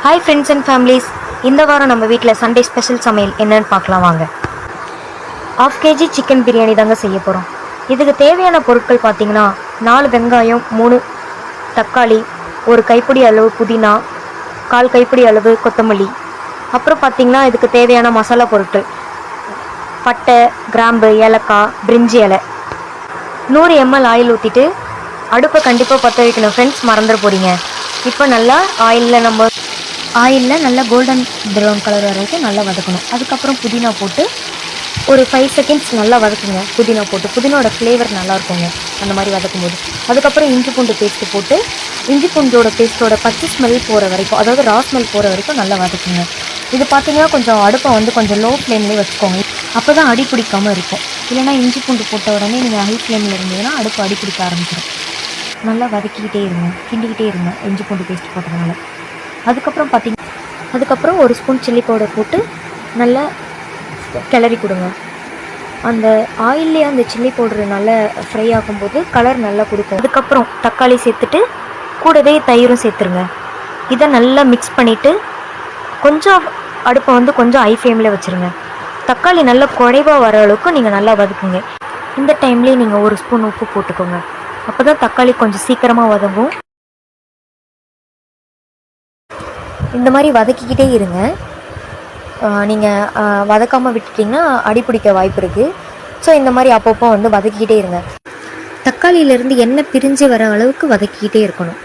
Hi friends and families, இந்த வாரம் நம்ம வீட்டில் சண்டே ஸ்பெஷல் சமையல் என்னன்னு பார்க்கலாம் வாங்க. 1/2 kg சிக்கன் பிரியாணி தாங்க செய்ய போகிறோம். இதுக்கு தேவையான பொருட்கள் பார்த்தீங்கன்னா 4 வெங்காயம், 3 தக்காளி, 1 கைப்பிடி அளவு புதினா, 1/4 கைப்பிடி அளவு கொத்தமல்லி. அப்புறம் பார்த்தீங்கன்னா இதுக்கு தேவையான மசாலா பொருட்கள் பட்டை, கிராம்பு, ஏலக்காய், பிரிஞ்சி இலை. 100 ml ஆயில் ஊற்றிட்டு அடுப்பை கண்டிப்பாக பற்ற வைக்கணும் ஃப்ரெண்ட்ஸ், மறந்துட போகிறீங்க. இப்போ நல்லா ஆயிலில் நல்லா கோல்டன் ப்ரௌன் கலர் வர வரைக்கும் நல்லா வதக்கணும். அதுக்கப்புறம் புதினா போட்டு ஒரு 5 seconds நல்லா வதக்குங்க. புதினோட ஃப்ளேவர் நல்லா இருக்குங்க அந்த மாதிரி வதக்கும்போது. அதுக்கப்புறம் இஞ்சி பூண்டு பேஸ்ட்டு போட்டு இஞ்சி பூண்டோட பேஸ்ட்டோட பச்சை ஸ்மெல் போகிற வரைக்கும், அதாவது ரா ஸ்மெல் போகிற வரைக்கும் நல்லா வதக்குங்க. இது பார்த்தீங்கன்னா கொஞ்சம் அடுப்பை கொஞ்சம் லோ ஃப்ளேம்லேயே வச்சுக்கோங்க. அப்போ தான் அடி பிடிக்காமல் இருக்கும். இல்லைனா இஞ்சி பூண்டு போட்ட உடனே நீங்கள் ஹை ஃப்ளேமில் இருந்தீங்கன்னா அடுப்பு அடி பிடிக்க ஆரம்பிச்சிடும். நல்லா வதக்கிக்கிட்டே இருங்க, கிண்டிக்கிட்டே இருங்க இஞ்சி பூண்டு பேஸ்ட் போட்டதுனால. அதுக்கப்புறம் 1 ஸ்பூன் சில்லி பவுடர் போட்டு நல்லா கிளறி கொடுங்க. அந்த ஆயிலே அந்த சில்லி பவுடர் நல்லா ஃப்ரை ஆகும்போது கலர் நல்லா கொடுக்கும். அதுக்கப்புறம் தக்காளி சேர்த்துட்டு கூடவே தயிரும் சேர்த்துருங்க. இதை நல்லா மிக்ஸ் பண்ணிவிட்டு கொஞ்சம் அடுப்பை கொஞ்சம் ஹை ஃப்ளேமில் வச்சுருங்க. தக்காளி நல்லா குறைவாக வர அளவுக்கு நீங்கள் நல்லா வதக்குங்க. இந்த டைம்லேயே நீங்கள் 1 ஸ்பூன் உப்பு போட்டுக்கோங்க. அப்போ தான் தக்காளி கொஞ்சம் சீக்கிரமாக வதங்கும். இந்த மாதிரி வதக்கிக்கிட்டே இருங்க. நீங்கள் வதக்காமல் விட்டுட்டிங்கன்னா அடிப்பிடிக்க வாய்ப்பு இருக்குது. ஸோ இந்த மாதிரி அப்பப்போ வதக்கிக்கிட்டே இருங்க. தக்காளியிலேருந்து எண்ணெய் பிரிஞ்சு வர அளவுக்கு வதக்கிக்கிட்டே இருக்கணும்.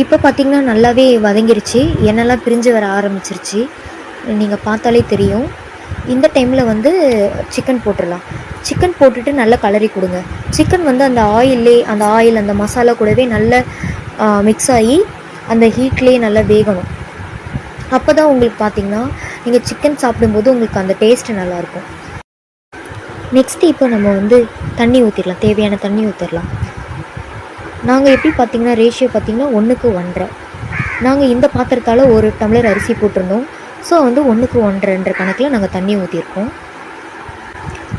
இப்போ பார்த்திங்கன்னா நல்லாவே வதங்கிருச்சு, எண்ணெய்லாம் பிரிஞ்சு வர ஆரம்பிச்சிருச்சு, நீங்கள் பார்த்தாலே தெரியும். இந்த டைமில் சிக்கன் போட்டுடலாம். சிக்கன் போட்டுட்டு நல்லா கலரி கொடுங்க. சிக்கன் அந்த ஆயில் அந்த மசாலா கூடவே நல்லா மிக்ஸ் ஆகி அந்த ஹீட்லேயே நல்லா வேகணும். அப்போ தான் உங்களுக்கு பார்த்திங்கன்னா நீங்கள் சிக்கன் சாப்பிடும்போது உங்களுக்கு அந்த டேஸ்ட்டு நல்லாயிருக்கும். நெக்ஸ்ட்டு இப்போ நம்ம தண்ணி ஊற்றிடலாம், தேவையான தண்ணி ஊற்றிடலாம். நாங்கள் எப்படி பார்த்திங்கன்னா ரேஷியோ பார்த்திங்கன்னா 1:1.5. நாங்கள் இந்த பாத்திரத்தால் 1 டம்ளர் அரிசி போட்டிருந்தோம். ஸோ 1:1.5 கணக்கில் நாங்கள் தண்ணி ஊற்றிருக்கோம்.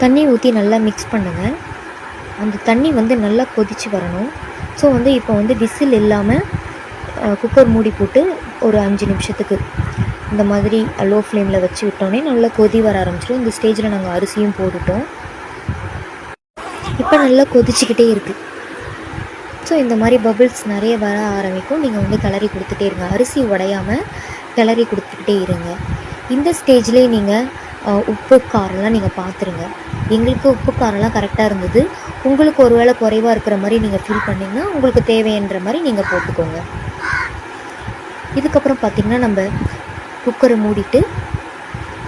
தண்ணி ஊற்றி நல்லா மிக்ஸ் பண்ணுங்கள். அந்த தண்ணி நல்லா கொதித்து வரணும். ஸோ இப்போ விசில் இல்லாமல் குக்கர் மூடி போட்டு ஒரு 5 நிமிஷத்துக்கு இந்த மாதிரி லோ ஃப்ளேமில் வச்சு விட்டோன்னே நல்லா கொதி வர ஆரம்பிச்சிடும். இந்த ஸ்டேஜில் நாங்கள் அரிசியும் போட்டுட்டோம். இப்போ நல்லா கொதிச்சுக்கிட்டே இருக்குது. ஸோ இந்த மாதிரி பபிள்ஸ் நிறைய வர ஆரம்பிக்கும். நீங்கள் கிளறி கொடுத்துட்டே இருங்க. அரிசி உடையாமல் கிளறி கொடுத்துக்கிட்டே இருங்க. இந்த ஸ்டேஜ்லேயே நீங்கள் உப்பு காரம்லாம் நீங்கள் பார்த்துருங்க. எங்களுக்கு உப்பு காரம்லாம் கரெக்டாக இருந்தது. உங்களுக்கு ஒரு வேளை குறைவாக இருக்கிற மாதிரி நீங்கள் ஃபீல் பண்ணிங்கன்னா உங்களுக்கு தேவைன்ற மாதிரி நீங்கள் போட்டுக்கோங்க. இதுக்கப்புறம் பார்த்திங்கன்னா நம்ம குக்கரை மூடிட்டு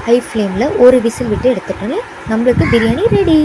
ஹை ஃப்ளேமில் 1 விசில் விட்டு எடுத்துட்டோன்னே நம்மளுக்கு பிரியாணி ரெடி.